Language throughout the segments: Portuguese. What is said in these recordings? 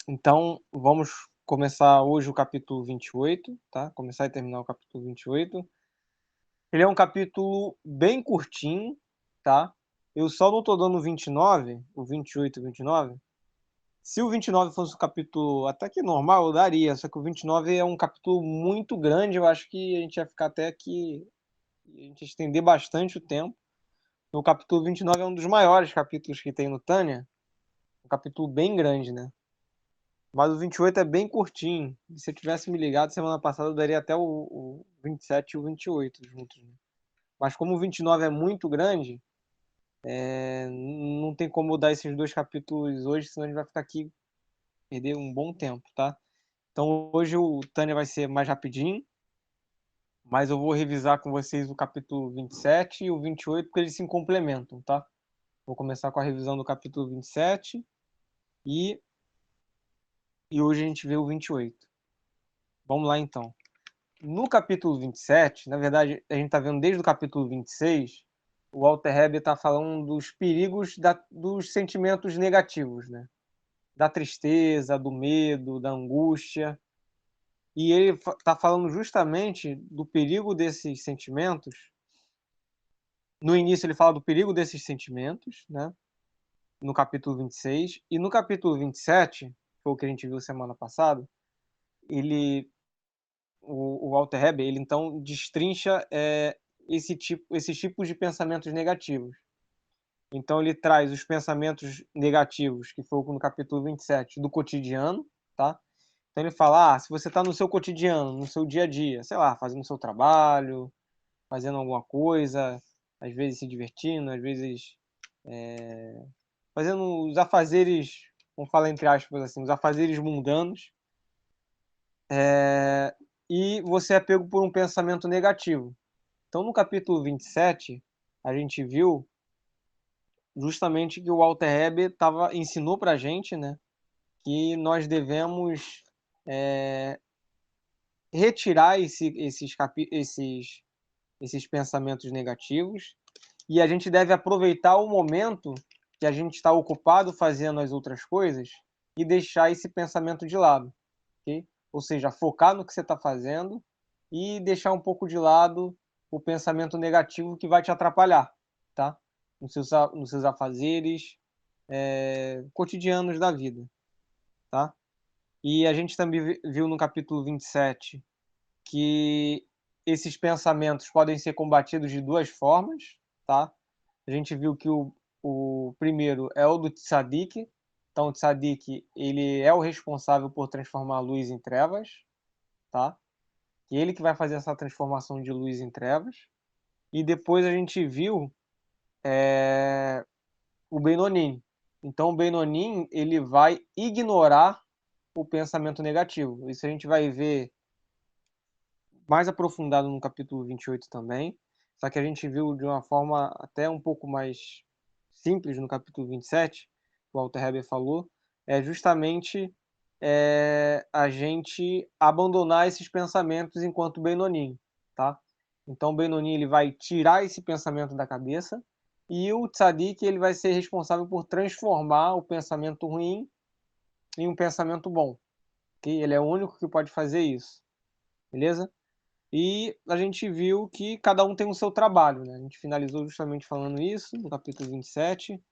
Então, vamos começar hoje o capítulo 28, tá? Começar e terminar o capítulo 28. Ele é um capítulo bem curtinho, tá? Eu só não tô dando o 29, o 28 e o 29. Se o 29 fosse um capítulo até que normal, eu daria, só que o 29 é um capítulo muito grande, eu acho que a gente ia ficar até aqui, a gente ia estender bastante o tempo. O capítulo 29 é um dos maiores capítulos que tem no Tânia, um capítulo bem grande, né? Mas o 28 é bem curtinho. Se eu tivesse me ligado semana passada, eu daria até o 27 e o 28 juntos, né? Mas como o 29 é muito grande, não tem como dar esses dois capítulos hoje, senão a gente vai ficar aqui, perder um bom tempo, tá? Então hoje o Tânia vai ser mais rapidinho, mas eu vou revisar com vocês o capítulo 27 e o 28, porque eles se complementam, tá? Vou começar com a revisão do capítulo 27 e, e hoje a gente vê o 28. Vamos lá então. No capítulo 27, na verdade, a gente está vendo desde o capítulo 26, o Walter Heber está falando dos perigos dos sentimentos negativos, né? Da tristeza, do medo, da angústia. E ele está falando justamente do perigo desses sentimentos. No início, ele fala do perigo desses sentimentos, né? No capítulo 26. E no capítulo 27, que foi o que a gente viu semana passada, ele o Walter Heber, ele então destrincha esses tipos de pensamentos negativos. Então ele traz os pensamentos negativos, que foi no capítulo 27, do cotidiano, tá? Então ele fala, se você está no seu cotidiano, no seu dia a dia, sei lá, fazendo o seu trabalho, fazendo alguma coisa, às vezes se divertindo, às vezes fazendo os afazeres, vamos falar entre aspas assim, os afazeres mundanos, e você é pego por um pensamento negativo. Então, no capítulo 27, a gente viu justamente que o Walter Heber ensinou para a gente, né, que nós devemos retirar esses pensamentos negativos e a gente deve aproveitar o momento que a gente está ocupado fazendo as outras coisas e deixar esse pensamento de lado, ok? Ou seja, focar no que você está fazendo e deixar um pouco de lado o pensamento negativo que vai te atrapalhar, tá? Nos seus afazeres cotidianos da vida, tá? E a gente também viu no capítulo 27 que esses pensamentos podem ser combatidos de duas formas, tá? A gente viu que o primeiro é o do tzadik. Então, o tzadik, ele é o responsável por transformar a luz em trevas, tá? E ele que vai fazer essa transformação de luz em trevas. E depois a gente viu o Benonim. Então, o Benonim, ele vai ignorar o pensamento negativo. Isso a gente vai ver mais aprofundado no capítulo 28 também, só que a gente viu de uma forma até um pouco mais simples no capítulo 27, que o Walter Heber falou, é justamente a gente abandonar esses pensamentos enquanto Benonim, tá? Então o Benonim ele vai tirar esse pensamento da cabeça e o Tzadik ele vai ser responsável por transformar o pensamento ruim em um pensamento bom, ok? Ele é o único que pode fazer isso, beleza? E a gente viu que cada um tem o seu trabalho, né? A gente finalizou justamente falando isso no capítulo 27,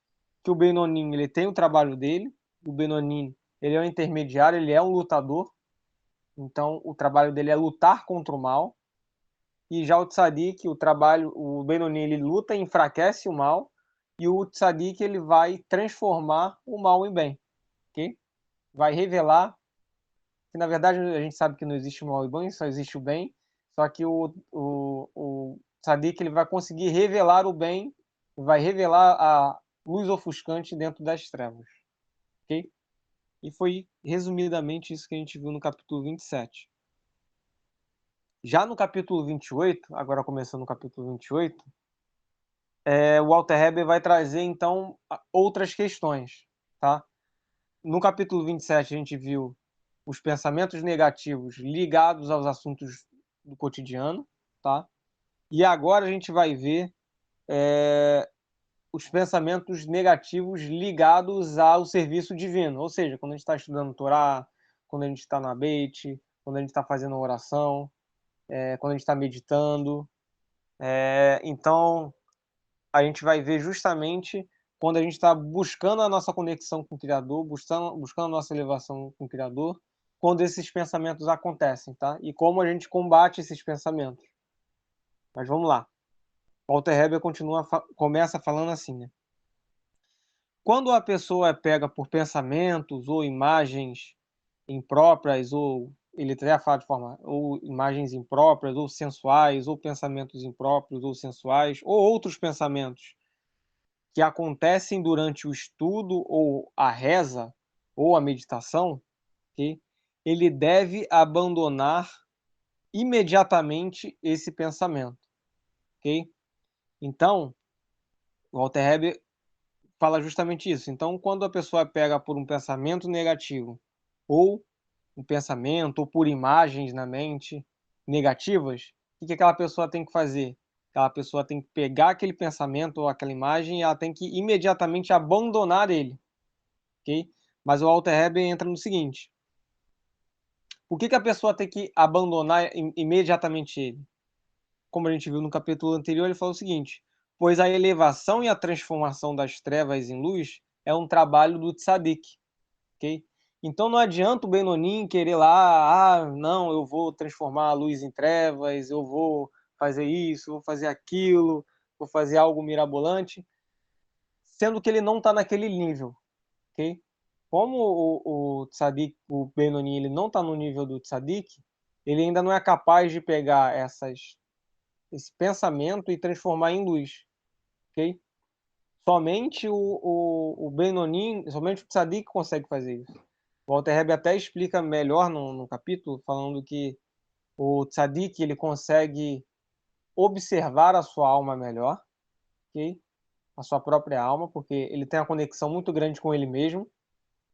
que o Benonim ele tem o trabalho dele, o Benonim ele é um intermediário, ele é um lutador, então o trabalho dele é lutar contra o mal, e já o Tzadik, o Benonim ele luta e enfraquece o mal, e o Tzadik ele vai transformar o mal em bem, ok? Vai revelar que na verdade a gente sabe que não existe o mal e o bem, só existe o bem, só que o Sadiq ele vai conseguir revelar o bem, vai revelar a luz ofuscante dentro das trevas, ok? E foi resumidamente isso que a gente viu no capítulo 27. Já no capítulo 28, agora começando no capítulo 28, o Walter Heber vai trazer então outras questões, tá? No capítulo 27 a gente viu os pensamentos negativos ligados aos assuntos do cotidiano, tá? E agora a gente vai ver os pensamentos negativos ligados ao serviço divino. Ou seja, quando a gente está estudando Torá, quando a gente está no Abeit, quando a gente está fazendo oração, quando a gente está meditando. Então, a gente vai ver justamente quando a gente está buscando a nossa conexão com o Criador, buscando a nossa elevação com o Criador, quando esses pensamentos acontecem, tá? E como a gente combate esses pensamentos. Mas vamos lá. Walter Heber começa falando assim, né? Quando a pessoa é pega por pensamentos ou imagens impróprias, ou ele até fala de forma, ou imagens impróprias, ou sensuais, ou pensamentos impróprios, ou sensuais, ou outros pensamentos que acontecem durante o estudo, ou a reza, ou a meditação, okay? Ele deve abandonar imediatamente esse pensamento. Okay? Então, Walter Heber fala justamente isso. Então, quando a pessoa pega por um pensamento negativo, ou um pensamento, ou por imagens na mente negativas, o que aquela pessoa tem que fazer? Aquela pessoa tem que pegar aquele pensamento ou aquela imagem e ela tem que imediatamente abandonar ele, ok? Mas o Walter Heber entra no seguinte: por que a pessoa tem que abandonar imediatamente ele? Como a gente viu no capítulo anterior, ele falou o seguinte: pois a elevação e a transformação das trevas em luz é um trabalho do tzadik, ok? Então não adianta o Benonim querer lá, não, eu vou transformar a luz em trevas, eu vou fazer isso, vou fazer aquilo, vou fazer algo mirabolante, sendo que ele não está naquele nível, ok? Como o tzadik, o Benonim, ele não está no nível do tzadik, ele ainda não é capaz de pegar esse pensamento e transformar em luz, ok? Somente o Benonim, somente o tzadik consegue fazer isso. O Walter Heber até explica melhor no capítulo, falando que o tzadik ele consegue observar a sua alma melhor, ok? A sua própria alma, porque ele tem uma conexão muito grande com ele mesmo,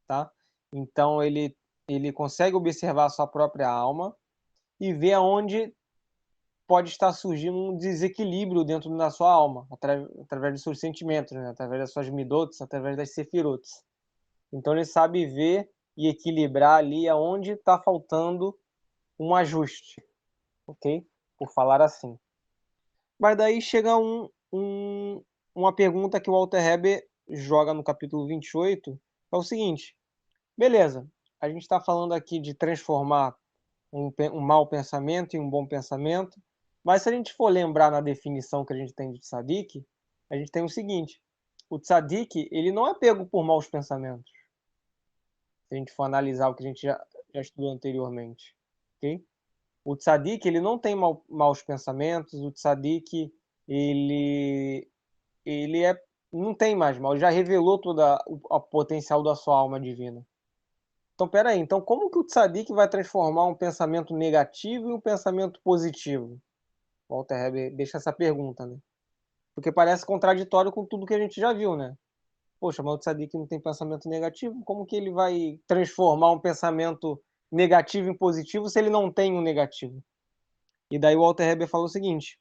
tá? Então ele consegue observar a sua própria alma e ver aonde pode estar surgindo um desequilíbrio dentro da sua alma, através dos seus sentimentos, né? Através das suas midotes, através das sefirotes. Então ele sabe ver e equilibrar ali aonde está faltando um ajuste, ok? Por falar assim. Mas daí chega uma pergunta que o Walter Heber joga no capítulo 28, é o seguinte: beleza, a gente está falando aqui de transformar um mau pensamento em um bom pensamento, mas se a gente for lembrar na definição que a gente tem de tzadik, a gente tem o seguinte: o tzadik, ele não é pego por maus pensamentos, se a gente for analisar o que a gente já estudou anteriormente, ok? O tzadik, ele não tem maus pensamentos, o tzadik, ele, ele é, não tem mais mal, já revelou todo o potencial da sua alma divina. Então, peraí, então como que o tzadik vai transformar um pensamento negativo em um pensamento positivo? Walter Heber deixa essa pergunta, né? Porque parece contraditório com tudo que a gente já viu, né? Poxa, mas o tzadik não tem pensamento negativo, como que ele vai transformar um pensamento negativo em positivo se ele não tem um negativo? E daí o Walter Heber falou o seguinte: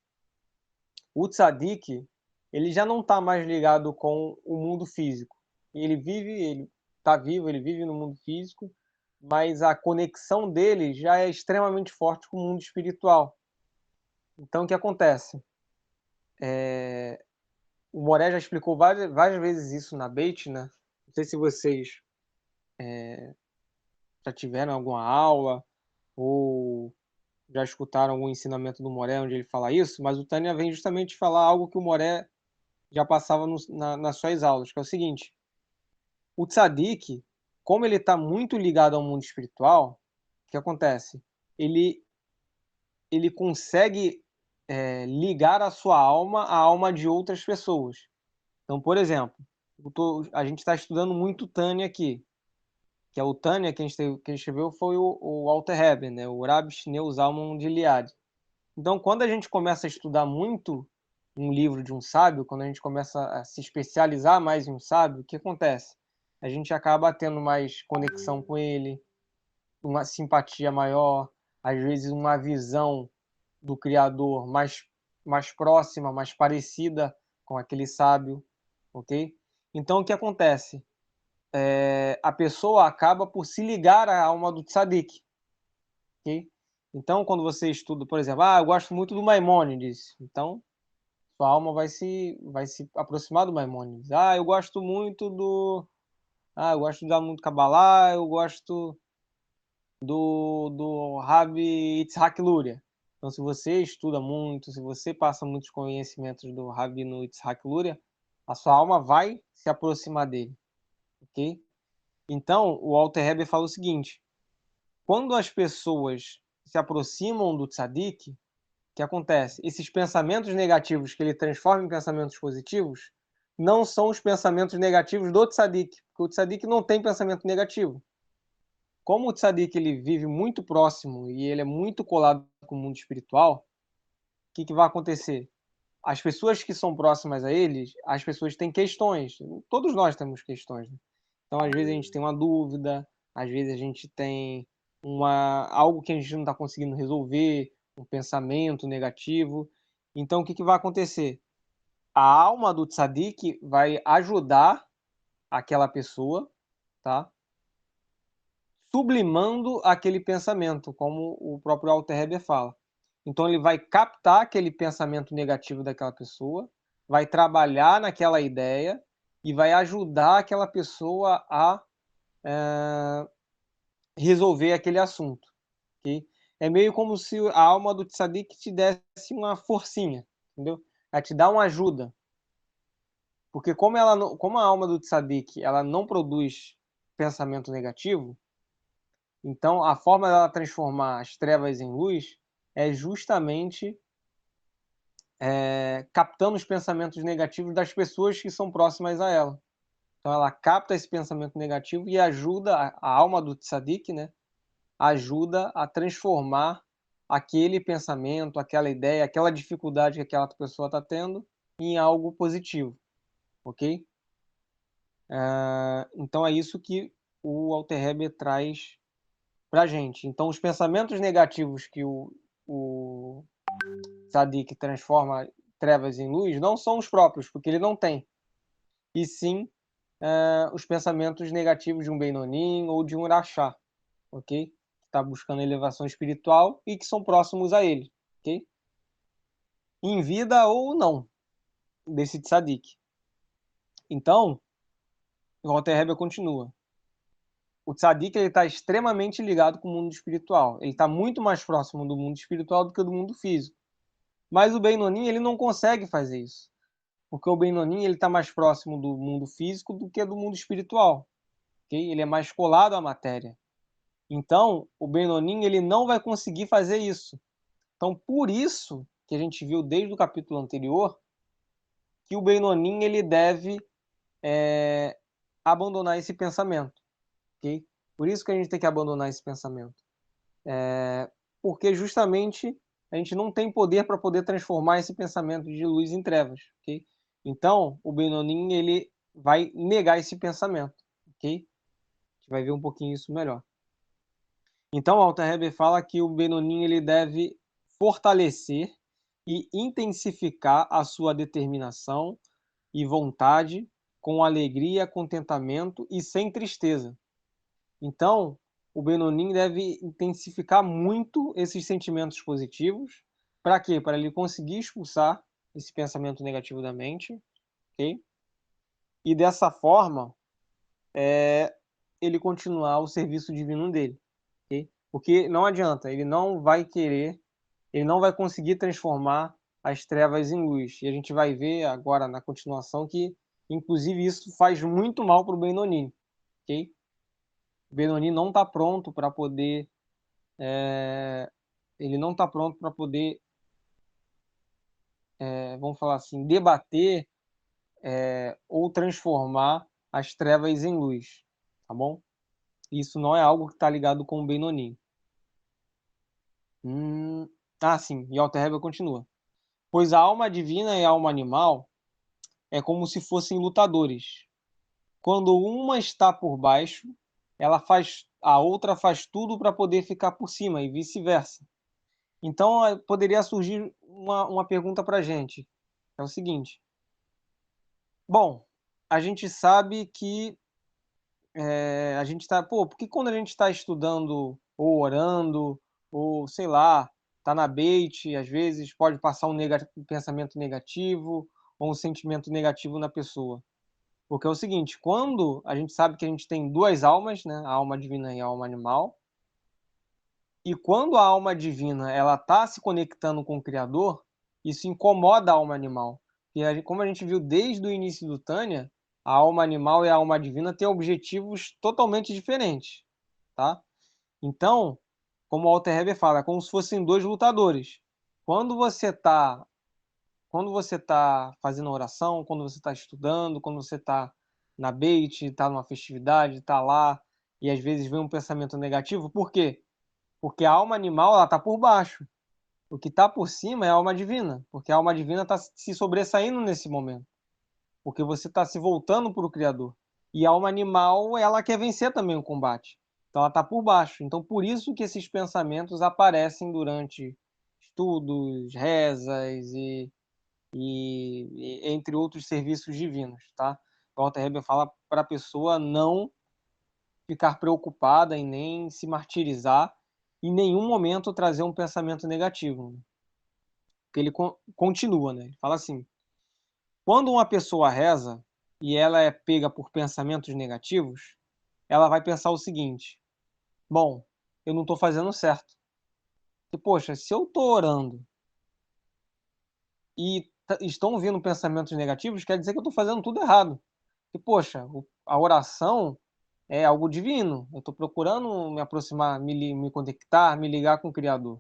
o tzadik, ele já não está mais ligado com o mundo físico. Ele está vivo, ele vive no mundo físico, mas a conexão dele já é extremamente forte com o mundo espiritual. Então, o que acontece? O Moré já explicou várias vezes isso na Beit, né? Não sei se vocês já tiveram alguma aula ou já escutaram algum ensinamento do Moré onde ele fala isso, mas o Tânia vem justamente falar algo que o Moré já passava nas suas aulas, que é o seguinte: o tzadik, como ele está muito ligado ao mundo espiritual, o que acontece? Ele, ele consegue ligar a sua alma à alma de outras pessoas. Então, por exemplo, a gente está estudando muito Tânia aqui, que é o Tânia, quem escreveu foi o Walter Heber, né? O Rabbi Shneur Zalman de Liad. Então, quando a gente começa a estudar muito um livro de um sábio, quando a gente começa a se especializar mais em um sábio, o que acontece? A gente acaba tendo mais conexão com ele, uma simpatia maior, às vezes uma visão do Criador mais próxima, mais parecida com aquele sábio. ok? Então, o que acontece? A pessoa acaba por se ligar à alma do tzadik, ok? Então, quando você estuda, por exemplo, eu gosto muito do Maimônides, então sua alma vai se aproximar do Maimônides. Eu gosto muito eu gosto de estudar muito Kabbalah, eu gosto do Rabbi Yitzhak Luria. Então, se você estuda muito, se você passa muitos conhecimentos do Rabino Yitzhak Luria, a sua alma vai se aproximar dele, ok? Então, o Alter Rebbe fala o seguinte: quando as pessoas se aproximam do tzadik, o que acontece? Esses pensamentos negativos que ele transforma em pensamentos positivos não são os pensamentos negativos do tzadik, porque o tzadik não tem pensamento negativo. Como o tzadik ele vive muito próximo e ele é muito colado com o mundo espiritual, o que vai acontecer? As pessoas que são próximas a eles, as pessoas têm questões. Todos nós temos questões, né? Então, às vezes a gente tem uma dúvida, às vezes a gente tem algo que a gente não está conseguindo resolver, um pensamento negativo. Então, o que vai acontecer? A alma do tzadik vai ajudar aquela pessoa, tá? Sublimando aquele pensamento, como o próprio Alter Rebbe fala. Então ele vai captar aquele pensamento negativo daquela pessoa, vai trabalhar naquela ideia e vai ajudar aquela pessoa a resolver aquele assunto. Okay? É meio como se a alma do tzadik te desse uma forcinha, entendeu? Ela te dá uma ajuda. Porque como a alma do tzadik ela não produz pensamento negativo, então, a forma dela transformar as trevas em luz é justamente captando os pensamentos negativos das pessoas que são próximas a ela. Então, ela capta esse pensamento negativo e ajuda a alma do tzadik, né? Ajuda a transformar aquele pensamento, aquela ideia, aquela dificuldade que aquela pessoa está tendo em algo positivo, ok? Então, é isso que o Alter Rebbe traz para a gente. Então, os pensamentos negativos que o Tzadik transforma trevas em luz não são os próprios, porque ele não tem. E sim os pensamentos negativos de um Beinonim ou de um Urachá, ok? Que está buscando elevação espiritual e que são próximos a ele, ok? Em vida ou não, desse Tzadik. Então, o Alter Rebbe continua. O Tzadik está extremamente ligado com o mundo espiritual. Ele está muito mais próximo do mundo espiritual do que do mundo físico. Mas o Beinonim ele não consegue fazer isso. Porque o Beinonim ele está mais próximo do mundo físico do que do mundo espiritual. Okay? Ele é mais colado à matéria. Então, o Beinonim ele não vai conseguir fazer isso. Então, por isso que a gente viu desde o capítulo anterior que o Beinonim ele deve abandonar esse pensamento. Okay? Por isso que a gente tem que abandonar esse pensamento. Porque justamente a gente não tem poder para poder transformar esse pensamento de luz em trevas, ok? Então, o Benonim, ele vai negar esse pensamento, ok? A gente vai ver um pouquinho isso melhor. Então, o Alter Rebbe fala que o Benonim, ele deve fortalecer e intensificar a sua determinação e vontade com alegria, contentamento e sem tristeza. Então, o Benonim deve intensificar muito esses sentimentos positivos. Para quê? Para ele conseguir expulsar esse pensamento negativo da mente, ok? E dessa forma, ele continuar o serviço divino dele, ok? Porque não adianta, ele não vai querer, ele não vai conseguir transformar as trevas em luz. E a gente vai ver agora na continuação que, inclusive, isso faz muito mal para o Benonim, ok? O Benonim não está pronto para poder ele não está pronto para poder, vamos falar assim, debater ou transformar as trevas em luz, tá bom? Isso não é algo que está ligado com o Benoni. Sim, e Alter Rebbe continua. Pois a alma divina e a alma animal é como se fossem lutadores. Quando uma está por baixo, a outra faz tudo para poder ficar por cima e vice-versa. Então, poderia surgir uma pergunta para a gente. É o seguinte. Bom, a gente sabe que a gente está, porque quando a gente está estudando ou orando, ou sei lá, tá na bait, às vezes pode passar um pensamento negativo ou um sentimento negativo na pessoa. Porque é o seguinte, quando a gente sabe que a gente tem duas almas, né, a alma divina e a alma animal, e quando a alma divina ela está se conectando com o Criador, isso incomoda a alma animal. E como a gente viu desde o início do Tânia, a alma animal e a alma divina têm objetivos totalmente diferentes, tá? Então, como o Alter Heber fala, é como se fossem dois lutadores. Quando você está quando você tá fazendo oração, quando você está estudando, quando você está na beit, está numa festividade, está lá, e às vezes vem um pensamento negativo, por quê? Porque a alma animal ela está por baixo. O que está por cima é a alma divina, porque a alma divina está se sobressaindo nesse momento, porque você está se voltando para o Criador. E a alma animal, ela quer vencer também o combate. Então ela está por baixo. Então por isso que esses pensamentos aparecem durante estudos, rezas e entre outros serviços divinos, tá? O Walter Heber fala para a pessoa não ficar preocupada e nem se martirizar, em nenhum momento trazer um pensamento negativo. Porque ele continua, né? Ele fala assim: quando uma pessoa reza e ela é pega por pensamentos negativos, ela vai pensar o seguinte: bom, eu não estou fazendo certo. E, poxa, se eu estou orando e estão vindo pensamentos negativos, quer dizer que eu estou fazendo tudo errado. E, poxa, a oração é algo divino. Eu estou procurando me aproximar, me conectar, me ligar com o Criador.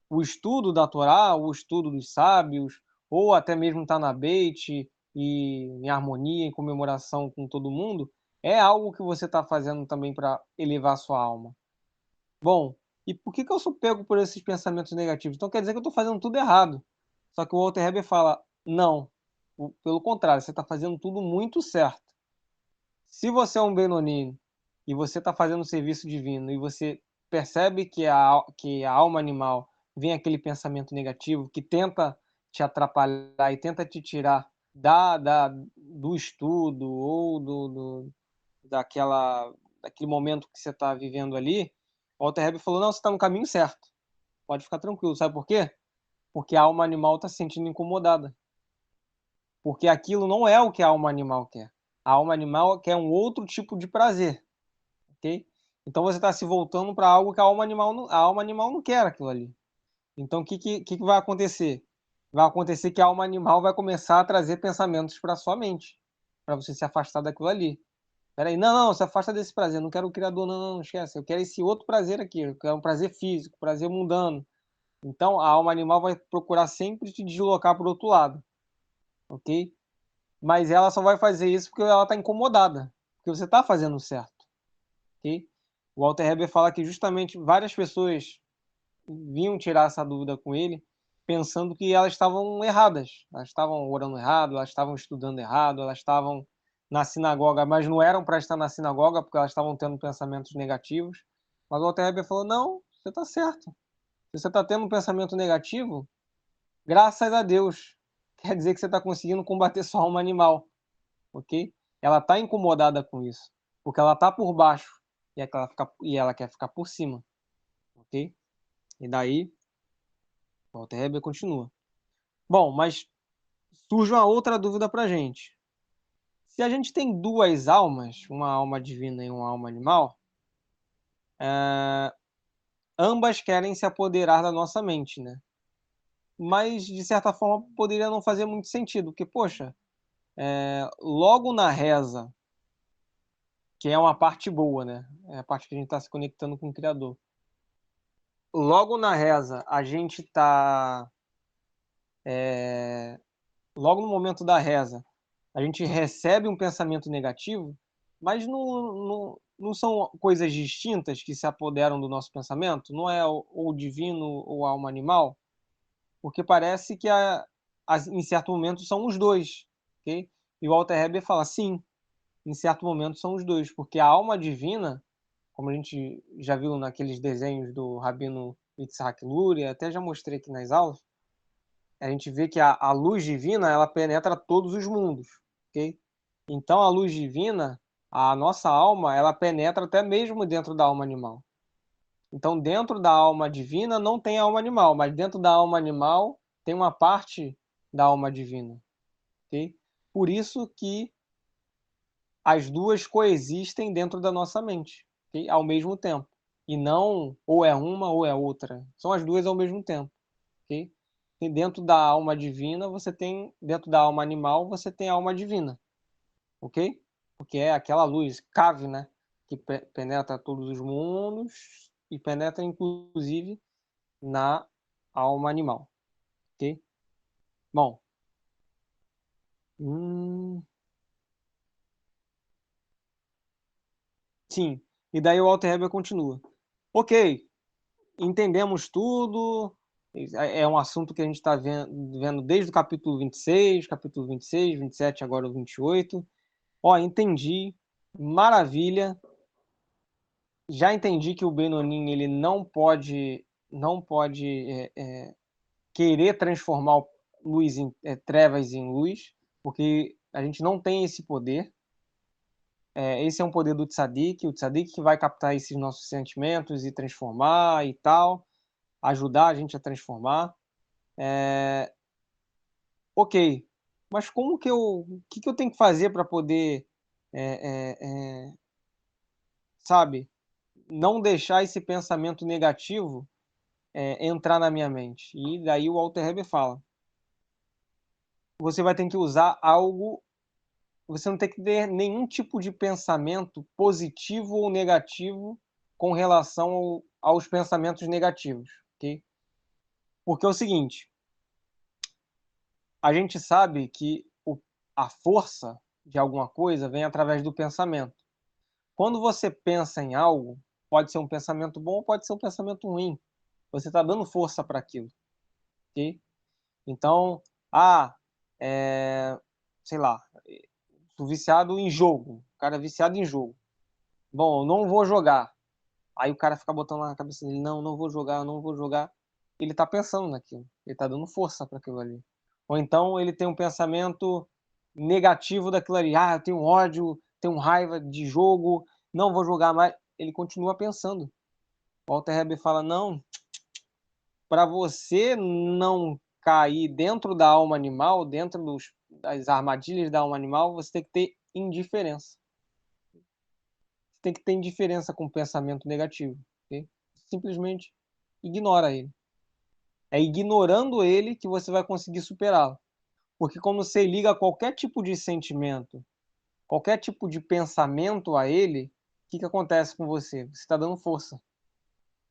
O estudo da Torá, o estudo dos sábios, ou até mesmo estar na beit e em harmonia, em comemoração com todo mundo, é algo que você está fazendo também para elevar a sua alma. Bom, e por que eu sou pego por esses pensamentos negativos? Então quer dizer que eu estou fazendo tudo errado. Só que o Walter Heber fala, não, pelo contrário, você está fazendo tudo muito certo. Se você é um Benoni e você está fazendo um serviço divino e você percebe que a alma animal vem aquele pensamento negativo que tenta te atrapalhar e tenta te tirar do estudo ou daquele momento que você está vivendo ali, o Walter Heber falou, não, você está no caminho certo. Pode ficar tranquilo. Sabe por quê? Porque a alma animal está se sentindo incomodada. Porque aquilo não é o que a alma animal quer. A alma animal quer um outro tipo de prazer, ok? Então você está se voltando para algo que a alma animal não quer aquilo ali. Então o que vai acontecer? Vai acontecer que a alma animal vai começar a trazer pensamentos para sua mente, para você se afastar daquilo ali. Peraí, não, se afasta desse prazer, não quero o Criador, não, esquece. Eu quero esse outro prazer aqui, eu quero um prazer físico, prazer mundano. Então a alma animal vai procurar sempre te deslocar para o outro lado, ok? Mas ela só vai fazer isso porque ela está incomodada, porque você está fazendo certo, ok? O Walter Heber fala que justamente várias pessoas vinham tirar essa dúvida com ele, pensando que elas estavam erradas, elas estavam orando errado, elas estavam estudando errado, elas estavam na sinagoga, mas não eram para estar na sinagoga porque elas estavam tendo pensamentos negativos. Mas o Walter Heber falou: não, você está certo. Se você está tendo um pensamento negativo, graças a Deus, quer dizer que você está conseguindo combater sua alma animal, ok? Ela está incomodada com isso, porque ela está por baixo e ela quer ficar por cima, ok? E daí, o Walter Heber continua. Bom, mas surge uma outra dúvida para a gente. Se a gente tem duas almas, uma alma divina e uma alma animal, ambas querem se apoderar da nossa mente, né? Mas, de certa forma, poderia não fazer muito sentido, porque, poxa, logo na reza, que é uma parte boa, né? É a parte que a gente está se conectando com o Criador. Logo na reza, a gente está. Logo no momento da reza, a gente recebe um pensamento negativo, mas não são coisas distintas que se apoderam do nosso pensamento? Não é ou divino ou a alma animal? Porque parece que em certo momento são os dois, ok? E o Walter Heber fala, sim, em certo momento são os dois, porque a alma divina, como a gente já viu naqueles desenhos do Rabino Yitzhak Luria, até já mostrei aqui nas aulas, a gente vê que a luz divina ela penetra todos os mundos, ok? Então, a luz divina, a nossa alma, ela penetra até mesmo dentro da alma animal. Então, dentro da alma divina não tem alma animal, mas dentro da alma animal tem uma parte da alma divina, ok? Por isso que as duas coexistem dentro da nossa mente, ok? Ao mesmo tempo. E não ou é uma ou é outra. São as duas ao mesmo tempo, ok? E dentro da alma divina, você tem, dentro da alma animal, você tem a alma divina, ok? Porque é aquela luz, cave, né? Que penetra todos os mundos e penetra inclusive na alma animal, ok? Bom, sim. E daí o Walter Heber continua. Ok, entendemos tudo. É um assunto que a gente está vendo desde o capítulo 26, capítulo 26, 27, agora o 28. Ó, entendi. Maravilha. Já entendi que o Benoni ele não pode querer transformar trevas em luz, porque a gente não tem esse poder. Esse é um poder do Tzadik, o Tzadik que vai captar esses nossos sentimentos e transformar e tal, ajudar a gente a transformar. Ok, mas o que eu tenho que fazer para poder, é, é, é, sabe, não deixar esse pensamento negativo entrar na minha mente? E daí o Alter Heber fala, você vai ter que usar algo, você não tem que ter nenhum tipo de pensamento positivo ou negativo com relação aos pensamentos negativos, ok? Porque é o seguinte, a gente sabe que a força de alguma coisa vem através do pensamento. Quando você pensa em algo, pode ser um pensamento bom ou pode ser um pensamento ruim. Você está dando força para aquilo, ok? Então, é, sei lá, estou viciado em jogo. O cara é viciado em jogo. Bom, eu não vou jogar. Aí o cara fica botando na cabeça dele, não vou jogar, não vou jogar. Ele está pensando naquilo. Ele está dando força para aquilo ali. Ou então ele tem um pensamento negativo daquilo ali. Eu tenho ódio, tenho raiva de jogo, não vou jogar mais. Ele continua pensando. O Walter Heber fala, não, para você não cair dentro da alma animal, dentro das armadilhas da alma animal, você tem que ter indiferença. Você tem que ter indiferença com o pensamento negativo. Okay? Simplesmente ignora ele. É ignorando ele que você vai conseguir superá-lo. Porque quando você liga qualquer tipo de sentimento, qualquer tipo de pensamento a ele, o que acontece com você? Você está dando força.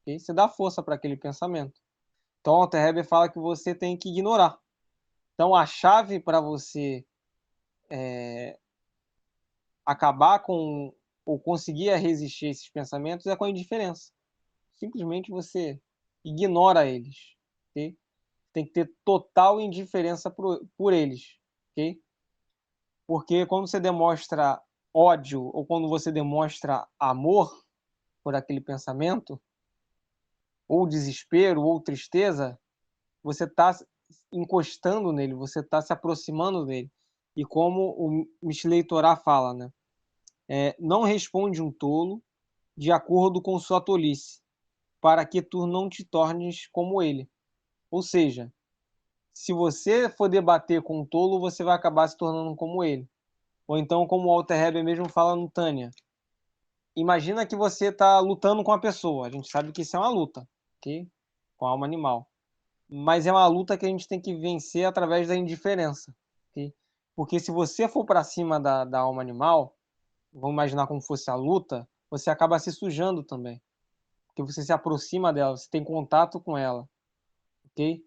Okay? Você dá força para aquele pensamento. Então, o Alter Heber fala que você tem que ignorar. Então, a chave para você acabar com ou conseguir resistir a esses pensamentos é com a indiferença. Simplesmente você ignora eles. Okay? Tem que ter total indiferença por eles. Okay? Porque quando você demonstra ódio ou quando você demonstra amor por aquele pensamento, ou desespero, ou tristeza, você está encostando nele, você está se aproximando dele. E como o Mishlei Torá fala, né? Não responde um tolo de acordo com sua tolice, para que tu não te tornes como ele. Ou seja, se você for debater com um tolo, você vai acabar se tornando como ele. Ou então, como o Alter Heber mesmo fala no Tânia, imagina que você está lutando com a pessoa. A gente sabe que isso é uma luta, ok? Com a alma animal. Mas é uma luta que a gente tem que vencer através da indiferença, ok? Porque se você for para cima da alma animal, vamos imaginar como fosse a luta, você acaba se sujando também. Porque você se aproxima dela, você tem contato com ela, ok?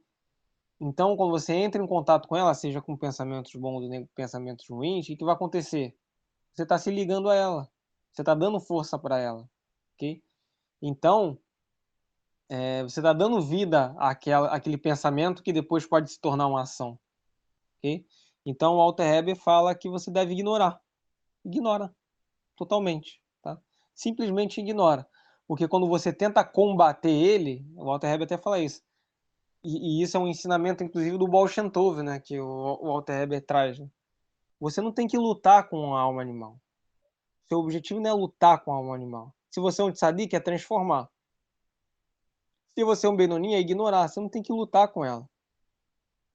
Então, quando você entra em contato com ela, seja com pensamentos bons ou pensamentos ruins, o que vai acontecer? Você está se ligando a ela, você está dando força para ela, ok? Então, você está dando vida àquele pensamento que depois pode se tornar uma ação, ok? Então, o Alter Heber fala que você deve ignorar. Ignora, totalmente, tá? Simplesmente ignora. Porque quando você tenta combater ele, o Walter Heber até fala isso, e isso é um ensinamento, inclusive, do Baal Shem Tov, né? Que o Walter Heber traz. Né? Você não tem que lutar com a alma animal. Seu objetivo não é lutar com a alma animal. Se você é um tzadik, é transformar. Se você é um Benoni, é ignorar. Você não tem que lutar com ela.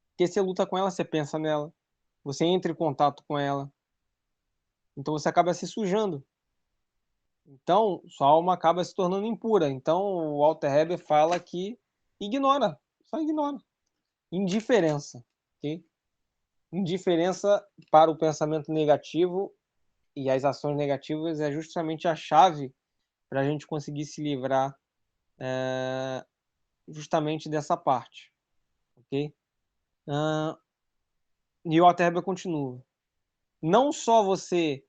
Porque você luta com ela, você pensa nela. Você entra em contato com ela. Então você acaba se sujando. Então, sua alma acaba se tornando impura. Então, o Alter Rebbe fala que ignora. Só ignora. Indiferença. Ok? Indiferença para o pensamento negativo e as ações negativas é justamente a chave para a gente conseguir se livrar justamente dessa parte, ok? E o Alter Rebbe continua. Não só você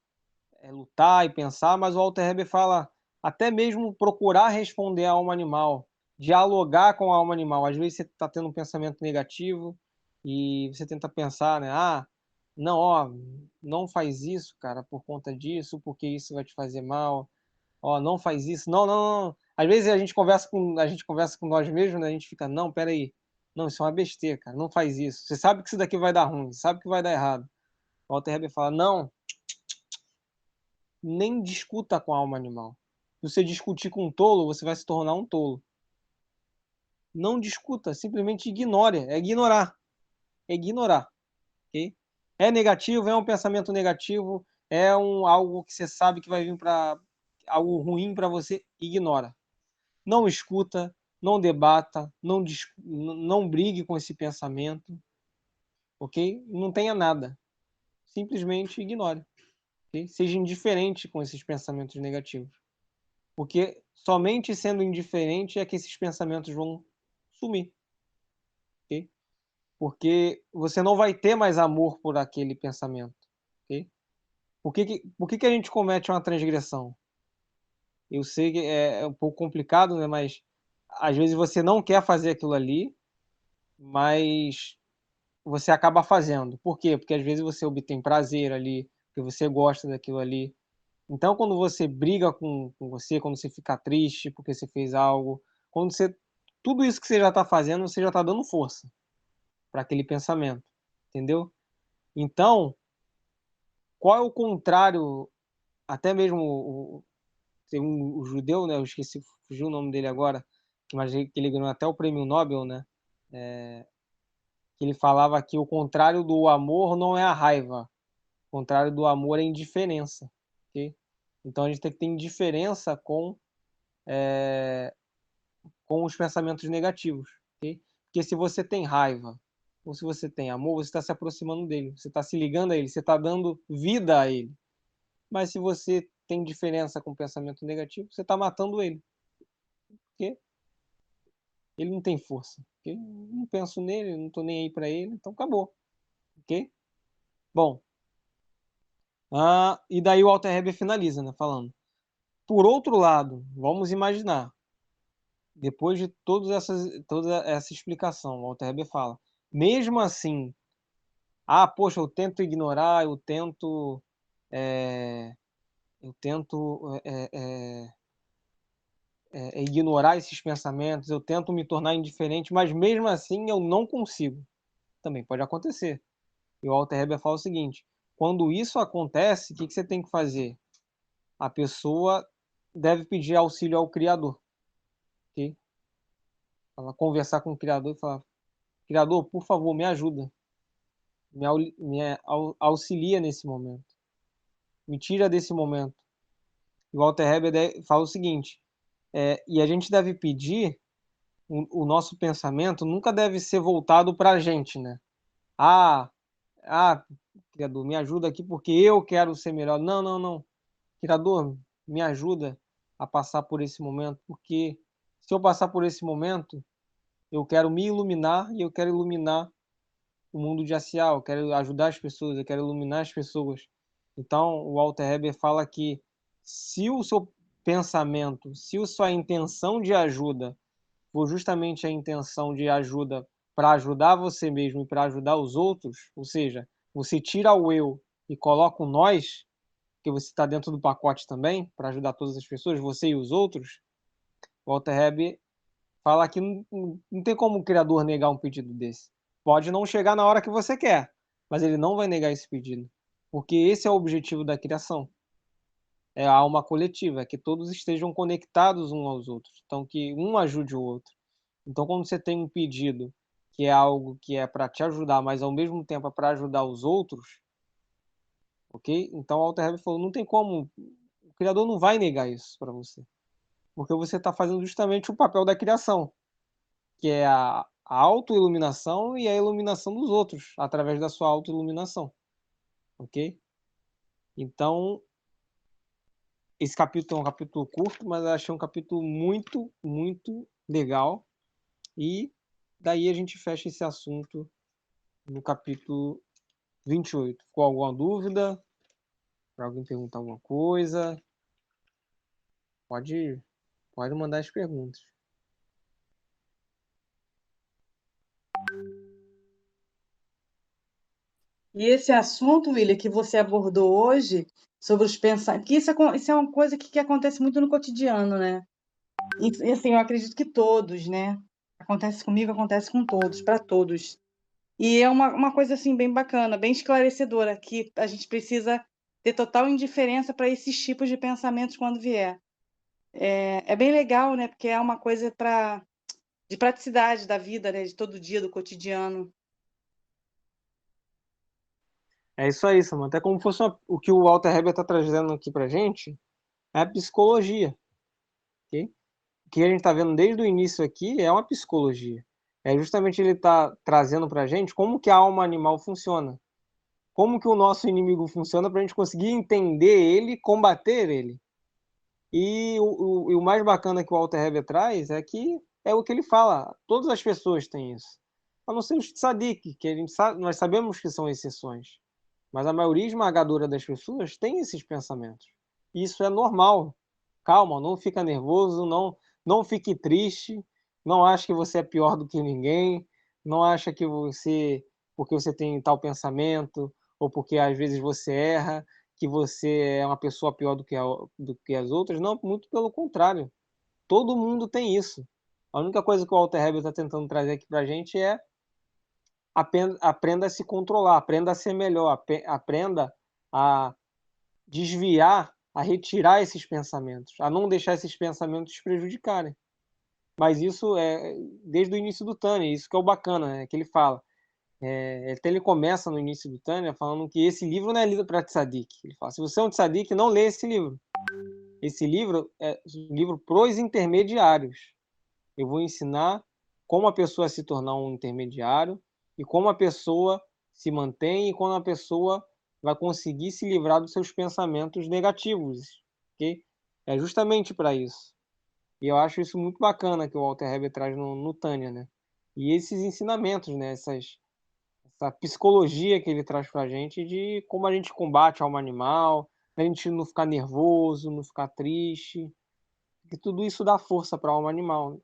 lutar e pensar, mas o Alter Rebbe fala até mesmo procurar responder à alma animal, dialogar com a alma animal. Às vezes você está tendo um pensamento negativo e você tenta pensar, né? Ah, não, ó, não faz isso, cara, por conta disso, porque isso vai te fazer mal. Ó, não faz isso. Não, não, não. Às vezes a gente conversa com nós mesmos, né? A gente fica, não, peraí. Não, isso é uma besteira, cara. Não faz isso. Você sabe que isso daqui vai dar ruim, sabe que vai dar errado. O Walter Heber fala, não, nem discuta com a alma animal. Se você discutir com um tolo, você vai se tornar um tolo. Não discuta, simplesmente ignore. É ignorar. É ignorar. Ok? É negativo, é um pensamento negativo, algo que você sabe que vai vir para algo ruim para você, ignora. Não escuta, não debata, não brigue com esse pensamento, ok? Não tenha nada. Simplesmente ignore. Okay? Seja indiferente com esses pensamentos negativos. Porque somente sendo indiferente é que esses pensamentos vão sumir. Okay? Porque você não vai ter mais amor por aquele pensamento. Okay? Por que a gente comete uma transgressão? Eu sei que é um pouco complicado, né? Mas às vezes você não quer fazer aquilo ali, mas você acaba fazendo. Por quê? Porque às vezes você obtém prazer ali, porque você gosta daquilo ali. Então, quando você briga com você, quando você fica triste porque você fez algo, quando você. Tudo isso que você já está fazendo, você já está dando força para aquele pensamento. Entendeu? Então, qual é o contrário? Até mesmo tem o judeu, né? Eu esqueci, fugiu o nome dele agora, mas que ele ganhou até o prêmio Nobel, né? Que ele falava que o contrário do amor não é a raiva, o contrário do amor é a indiferença, ok? Então a gente tem que ter indiferença com os pensamentos negativos, ok? Porque se você tem raiva ou se você tem amor, você está se aproximando dele, você está se ligando a ele, você está dando vida a ele. Mas se você tem diferença com o pensamento negativo, você está matando ele, porque ele não tem força, ok? Não penso nele, não estou nem aí para ele, então acabou, ok? Bom, e daí o Alter Rebbe finaliza, né, falando. Por outro lado, vamos imaginar, depois de toda essa explicação, o Alter Rebbe fala, mesmo assim, poxa, eu tento ignorar, eu tento ignorar esses pensamentos, eu tento me tornar indiferente, mas mesmo assim eu não consigo. Também pode acontecer. E o Alter Rebbe fala o seguinte, quando isso acontece, o que você tem que fazer? A pessoa deve pedir auxílio ao Criador, ok? Ela conversar com o Criador e falar, Criador, por favor, me ajuda, auxilia nesse momento, me tira desse momento. E o Walter Heber fala o seguinte, e a gente deve pedir, o nosso pensamento nunca deve ser voltado para a gente, né? Ah, Criador, me ajuda aqui porque eu quero ser melhor. Não, não, não. Criador, me ajuda a passar por esse momento, porque se eu passar por esse momento, eu quero me iluminar e eu quero iluminar o mundo de Acial, eu quero ajudar as pessoas, eu quero iluminar as pessoas. Então, o Walter Heber fala que se o seu pensamento, se a sua intenção de ajuda for justamente a intenção de ajuda para ajudar você mesmo e para ajudar os outros, ou seja, você tira o eu e coloca o nós, que você está dentro do pacote também, para ajudar todas as pessoas, você e os outros, o Walter Heber fala que não tem como o criador negar um pedido desse. Pode não chegar na hora que você quer, mas ele não vai negar esse pedido. Porque esse é o objetivo da criação. É a alma coletiva, é que todos estejam conectados uns aos outros. Então, que um ajude o outro. Então, quando você tem um pedido que é algo que é para te ajudar, mas ao mesmo tempo é para ajudar os outros, ok? Então, o Alter Heber falou, não tem como, o Criador não vai negar isso para você. Porque você está fazendo justamente o papel da criação, que é a autoiluminação e a iluminação dos outros, através da sua autoiluminação, ok? Então, esse capítulo é um capítulo curto, mas eu achei um capítulo muito, muito legal. E daí a gente fecha esse assunto no capítulo 28. Ficou alguma dúvida? Para alguém perguntar alguma coisa? Pode, pode mandar as perguntas. E esse assunto, William, que você abordou hoje, sobre os pensamentos, que isso é uma coisa que acontece muito no cotidiano, né? E assim, eu acredito que todos, né? Acontece comigo, acontece com todos, para todos. E é uma coisa assim bem bacana, bem esclarecedora, que a gente precisa ter total indiferença para esses tipos de pensamentos quando vier. É bem legal, né? Porque é uma coisa de praticidade da vida, né? De todo dia, do cotidiano. É isso aí, Samanta. É como fosse o que o Walter Heber está trazendo aqui para gente, é a psicologia. Okay? O que a gente está vendo desde o início aqui é uma psicologia. É justamente ele está trazendo para a gente como que a alma animal funciona. Como que o nosso inimigo funciona para a gente conseguir entender ele e combater ele. E o mais bacana que o Walter Heber traz é que é o que ele fala, todas as pessoas têm isso. A não ser os tzadik, que nós sabemos que são exceções. Mas a maioria esmagadora das pessoas tem esses pensamentos. E isso é normal. Calma, não fica nervoso, não fique triste, não ache que você é pior do que ninguém, não acha que você, porque você tem tal pensamento, ou porque às vezes você erra, que você é uma pessoa pior do que as outras. Não, muito pelo contrário. Todo mundo tem isso. A única coisa que o Walter Heber está tentando trazer aqui para a gente é aprenda a se controlar, aprenda a ser melhor, aprenda a desviar, a retirar esses pensamentos, a não deixar esses pensamentos te prejudicarem. Mas isso é desde o início do Tânia, isso que é o bacana, né, que ele fala. Até ele começa no início do Tânia falando que esse livro não é livro para tzadik. Ele fala, se você é um tzadik, não lê esse livro. Esse livro é um livro para os intermediários. Eu vou ensinar como a pessoa se tornar um intermediário e como a pessoa se mantém e como a pessoa vai conseguir se livrar dos seus pensamentos negativos, ok? É justamente para isso. E eu acho isso muito bacana que o Walter Heber traz no Tânia, né? E esses ensinamentos, né? Essa psicologia que ele traz para a gente de como a gente combate a alma animal, a gente não ficar nervoso, não ficar triste, que tudo isso dá força para a alma animal.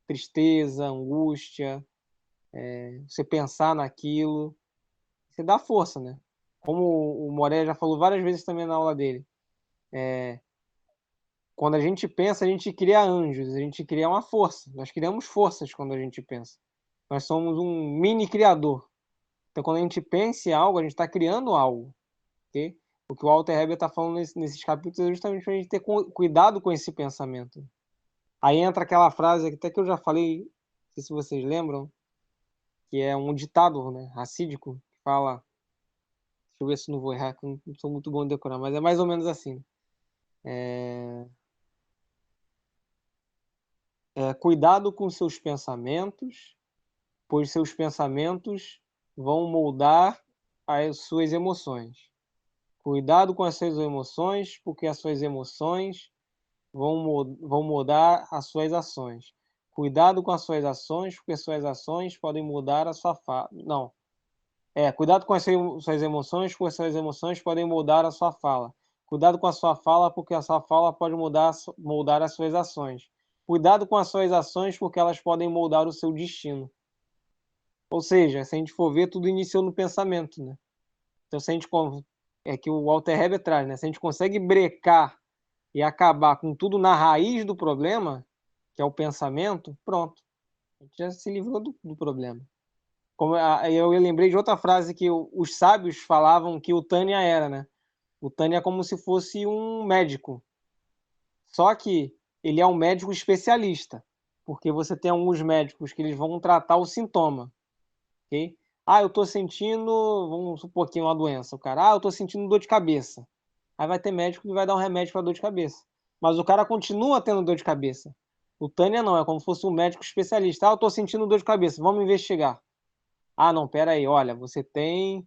Tristeza, angústia, você pensar naquilo, você dá força, né? Como o Moré já falou várias vezes também na aula dele, quando a gente pensa, a gente cria anjos, a gente cria uma força. Nós criamos forças quando a gente pensa. Nós somos um mini criador. Então, quando a gente pensa em algo, a gente está criando algo, ok? O que o Walter Heber está falando nesses capítulos é justamente para a gente ter cuidado com esse pensamento. Aí entra aquela frase até que eu já falei, não sei se vocês lembram, que é um ditado, né, racídico, que fala, deixa eu ver se não vou errar, que eu não sou muito bom em decorar, mas é mais ou menos assim. Cuidado com seus pensamentos, pois seus pensamentos vão moldar as suas emoções. Cuidado com as suas emoções, porque as suas emoções vão mudar as suas ações. Cuidado com as suas ações, porque suas ações podem mudar a sua fala. Não, cuidado com as suas emoções, porque as suas emoções podem mudar a sua fala. Cuidado com a sua fala, porque a sua fala pode moldar as suas ações. Cuidado com as suas ações, porque elas podem moldar o seu destino. Ou seja, se a gente for ver, tudo iniciou no pensamento, né? Então, se a gente é que o Walter Heber traz, né? Se a gente consegue brecar e acabar com tudo na raiz do problema, que é o pensamento, pronto. A gente já se livrou do problema. Eu lembrei de outra frase que os sábios falavam que o Tânia era, né? O Tânia é como se fosse um médico. Só que ele é um médico especialista, porque você tem alguns médicos que eles vão tratar o sintoma, ok? Ah, eu tô sentindo, vamos supor aqui uma doença. O cara, eu tô sentindo dor de cabeça. Aí vai ter médico que vai dar um remédio para dor de cabeça. Mas o cara continua tendo dor de cabeça. O Tânia não, é como se fosse um médico especialista. Eu tô sentindo dor de cabeça, vamos investigar. Não, pera aí, olha, você tem,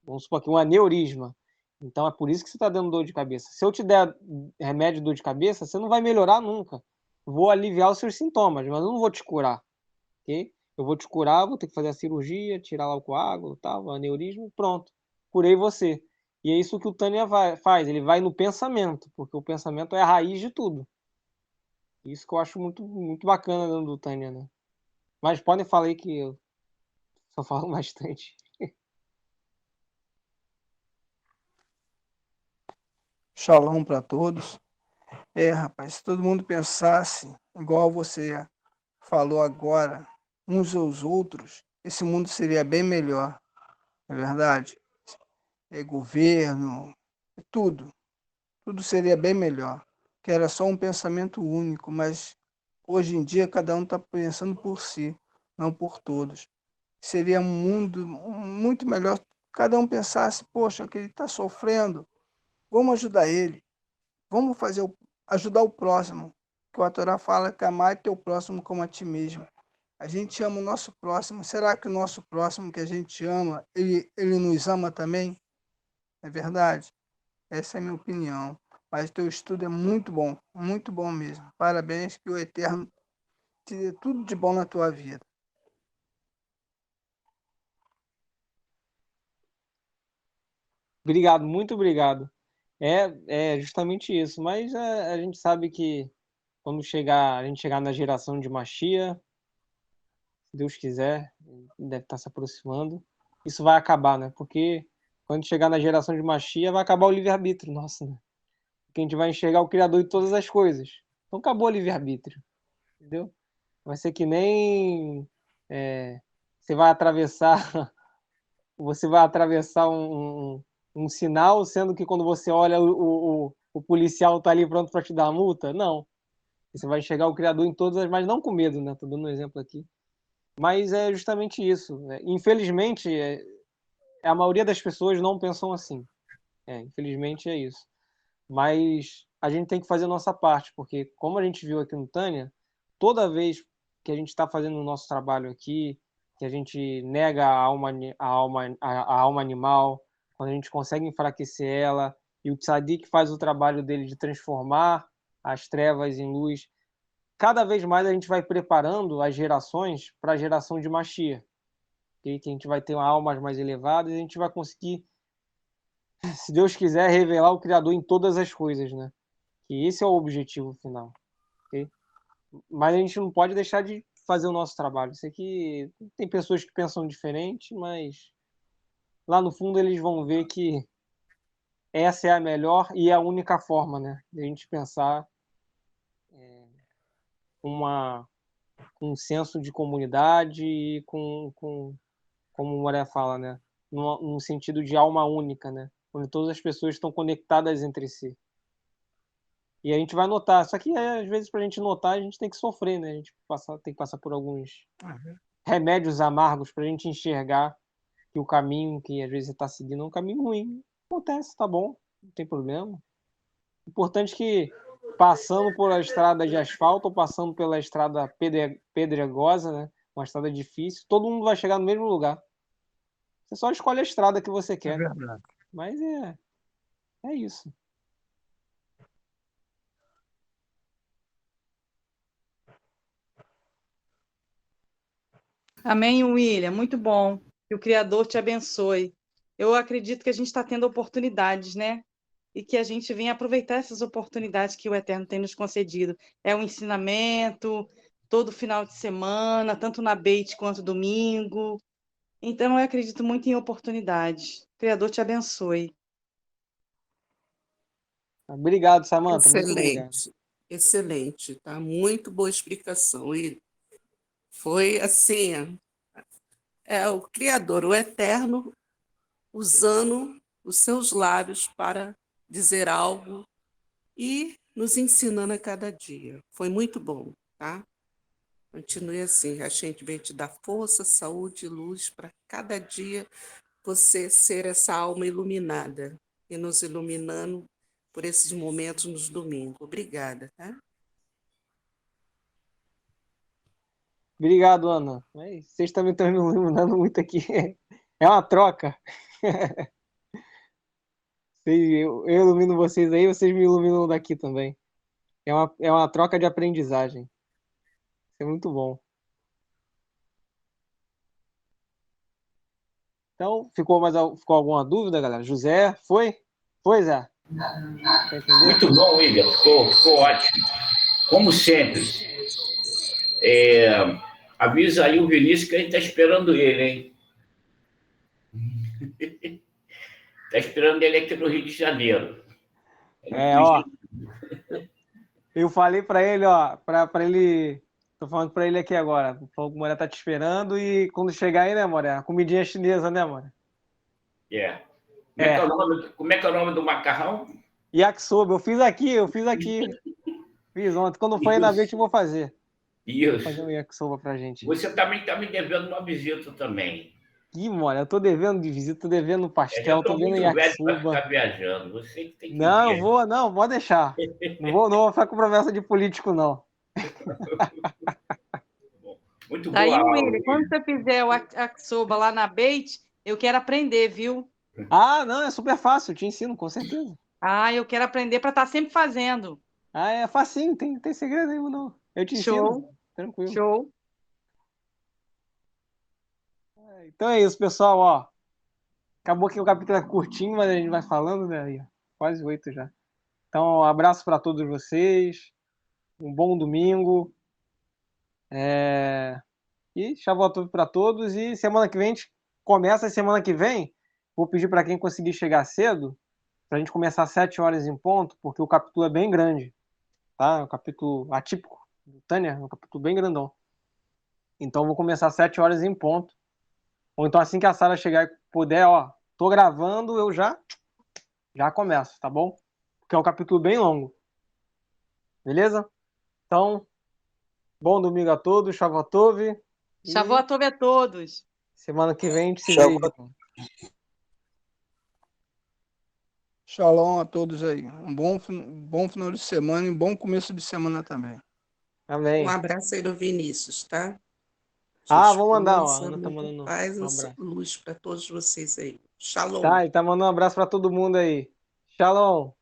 vamos supor aqui, um aneurisma. Então é por isso que você está dando dor de cabeça. Se eu te der remédio de dor de cabeça, você não vai melhorar nunca. Vou aliviar os seus sintomas, mas eu não vou te curar, ok? Eu vou te curar, vou ter que fazer a cirurgia, tirar lá o coágulo, tal, o aneurisma, pronto. Curei você. E é isso que o Tânia faz, ele vai no pensamento, porque o pensamento é a raiz de tudo. Isso que eu acho muito, muito bacana do Tânia, né? Mas podem falar aí que eu só falo bastante. Shalom para todos. Rapaz, se todo mundo pensasse igual você falou agora, uns aos outros, esse mundo seria bem melhor, não é verdade? Governo, tudo seria bem melhor, que era só um pensamento único, mas hoje em dia cada um está pensando por si, não por todos. Seria um mundo muito melhor se cada um pensasse, poxa, que ele está sofrendo, vamos ajudar ele, vamos ajudar o próximo, que o Torá fala que amar teu próximo como a ti mesmo. A gente ama o nosso próximo, será que o nosso próximo que a gente ama, ele nos ama também? É verdade? Essa é a minha opinião. Mas teu estudo é muito bom mesmo. Parabéns, que o Eterno te dê tudo de bom na tua vida. Obrigado, muito obrigado. É justamente isso. Mas a gente sabe que quando a gente chegar na geração de Machia, se Deus quiser, deve estar se aproximando, isso vai acabar, né? Porque quando chegar na geração de Machia, vai acabar o livre-arbítrio, nossa, né? Porque a gente vai enxergar o Criador de todas as coisas. Então acabou o livre-arbítrio, entendeu? Vai ser que nem você vai atravessar, você vai atravessar um sinal, sendo que quando você olha o policial tá ali pronto para te dar a multa? Não. Você vai enxergar o Criador em todas as, mas não com medo, né? Tô dando um exemplo aqui. Mas é justamente isso. Infelizmente, a maioria das pessoas não pensam assim. Infelizmente é isso. Mas a gente tem que fazer a nossa parte, porque como a gente viu aqui no Tânia, toda vez que a gente está fazendo o nosso trabalho aqui, que a gente nega a alma animal, quando a gente consegue enfraquecer ela, e o Tzadik faz o trabalho dele de transformar as trevas em luz, cada vez mais a gente vai preparando as gerações para a geração de Mashiach, que a gente vai ter almas mais elevadas e a gente vai conseguir, se Deus quiser, revelar o Criador em todas as coisas, né? Que esse é o objetivo final, ok? Mas a gente não pode deixar de fazer o nosso trabalho. Sei que tem pessoas que pensam diferente, mas lá no fundo eles vão ver que essa é a melhor e a única forma, né? De a gente pensar uma, um senso de comunidade e como o Moré fala, né? Num sentido de alma única, né? Onde todas as pessoas estão conectadas entre si. E a gente vai notar. Só que às vezes para a gente notar, a gente tem que sofrer, né? A gente tem que passar por alguns remédios amargos para a gente enxergar que o caminho que às vezes você está seguindo é um caminho ruim. Acontece, tá bom, não tem problema. Importante que passando por a estrada de asfalto ou passando pela estrada pedregosa, né? Uma estrada difícil, todo mundo vai chegar no mesmo lugar. Você só escolhe a estrada que você É quer. verdade. Mas é isso. Amém, William. Muito bom. Que o Criador te abençoe. Eu acredito que a gente está tendo oportunidades, né? E que a gente venha aproveitar essas oportunidades que o Eterno tem nos concedido. É um ensinamento todo final de semana, tanto na Beit quanto domingo. Então, eu acredito muito em oportunidades. O Criador te abençoe. Obrigado, Samantha. Muito obrigado. Excelente, excelente, tá? Muito boa explicação. E foi assim, é o Criador, o Eterno, usando os seus lábios para dizer algo e nos ensinando a cada dia. Foi muito bom, tá? Continue assim, a gente vem te dar força, saúde e luz para cada dia você ser essa alma iluminada e nos iluminando por esses momentos nos domingos. Obrigada, tá? Obrigado, Ana. Mas vocês também estão me iluminando muito aqui. É uma troca. Eu ilumino vocês aí, vocês me iluminam daqui também. É uma troca de aprendizagem. Isso é muito bom. Então, ficou alguma dúvida, galera? José, foi? Foi, Zé? Pra entender? Muito bom, William. Ficou ótimo. Como sempre. Avisa aí o Vinícius que a gente está esperando ele, hein? Está esperando ele aqui no Rio de Janeiro. Ó. Eu falei pra ele, ó, pra ele. Tô falando pra ele aqui agora. Falou que o Moré tá te esperando e quando chegar aí, né, Moré? A comidinha chinesa, né, Moré? Como é que é o nome do macarrão? Yakisoba, eu fiz aqui. Fiz ontem. Quando for aí na vez, eu vou fazer. Vou Isso. fazer um yakisoba pra gente. Você também está me devendo uma visita também. Ih, Moré, eu tô devendo de visita, tô devendo pastel, Eu tô estou devendo muito velho para yakisoba. ficar viajando. Você que tem que Não, ver. não, pode deixar. Não vou ficar com promessa de político, não. Muito Daí, boa aula, William, quando você fizer o yakisoba lá na Beit, eu quero aprender, viu? Ah, não, é super fácil, eu te ensino, com certeza. Ah, eu quero aprender para estar sempre fazendo. Ah, é facinho, tem segredo nenhum, não. Eu te ensino, Show, tranquilo. show. Então é isso, pessoal, ó. Acabou que o capítulo é curtinho, mas a gente vai falando, né? Aí, ó, quase 8 já. Então, um abraço para todos vocês. Um bom domingo. E Shavuot para todos. E semana que vem a gente começa. Semana que vem, vou pedir para quem conseguir chegar cedo, para a gente começar às 7 horas em ponto, porque o capítulo é bem grande. Tá? É um capítulo atípico do Tânia, é um capítulo bem grandão. Então, vou começar às 7 horas em ponto. Ou então, assim que a Sara chegar e puder, ó, tô gravando, eu já começo, tá bom? Porque é um capítulo bem longo. Beleza? Então, bom domingo a todos, Shavuot. Shavuot a todos. Semana que vem a gente se vê. Shalom a todos aí. Um bom final de semana e um bom começo de semana também. Amém. Um abraço aí do Vinícius, tá? Vou mandar, ó. A Ana tá mandando paz um e abraço. luz para todos vocês aí. Shalom. Tá, ele tá mandando um abraço para todo mundo aí. Shalom.